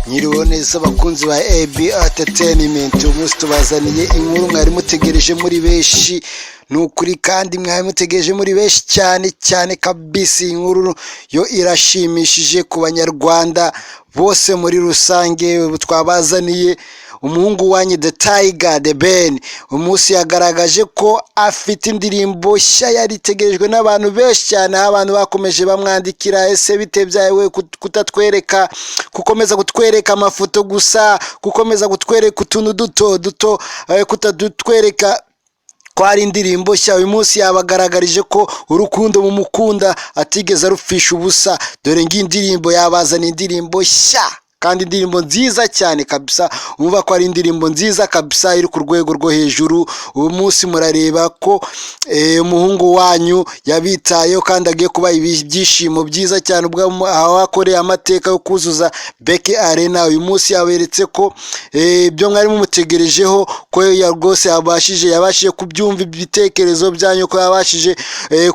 Nyiriho neza abakunzi ba E.B.REntertainment, umunsi tubazaniye inkuru mwari mutegereje muri beshi. Nukuri kandi mwari mutegereje muri beshi cyane kabisa. Inkuru yo irashimishije ku banyarwanda bose muri rusange. Twabazaniye umuhungu wanyu The Tiger The Ben. Umunsi yagaragaje ko afite indirimbo nshya yaritegerejwe n'abantu benshi cyane. Abantu bakomeje bamwandikira, ese bitebyawe kutatwereka, gukomeza kutwereka amafoto gusa, gukomeza kutwereka utuntu duto kutadutwereka ko ari indirimbo nshya. Uyu munsi yabagaragarije ko urukundo mumukunda atigeze arufisha ubusa. Dore ngiyi indirimbo yabazana, indirimbo nshya kandi indirimbo nziza cyane kabisa. Umva ko ari indirimbo nziza kabisa, iri ku rwego rwo hejuru. Uyu munsi murareba ko umuhungu wanyu yabitayeho kandi agiye kuba ibyishimo byiza cyane, ubwo ahakoreye amateka yo kuzuza Beke Arena. Uyu munsi yaberetse ko ibyo mwari mumutegerejeho ko rwose yabashije kubyumva, ibitekerezo byanyu ko yabashije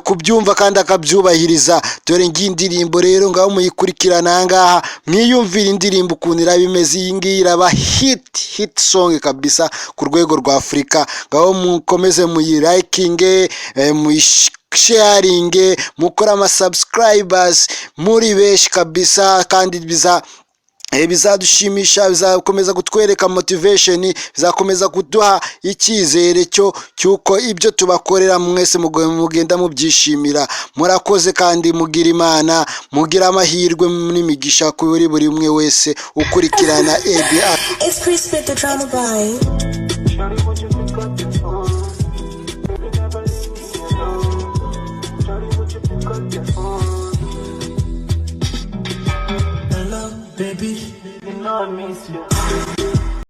kubyumva kandi akabyubahiriza. Dore ngiyi indirimbo rero ngaho muyikurikirana ngaha, mwiyumvira indirimbo ukuntu iraba imeze. Iyi ngiyi iraba hit song kabisa ku rwego rwa Afurika. Ngaho mukomeze muyilikinge, muyisharinge, mukora ama subscribers muri beshi kabisa, kandi bizadushimisha, bizakomeza kutwereka motivation, bizakomeza kuduha icyizere cyuko ibyo tubakorera mwese mugenda mubyishimira. Murakoze kandi mugira Imana, mugira amahirwe n'imigisha kuri buri umwe wese ukurikirana E.B.R. Baby, you know I miss you.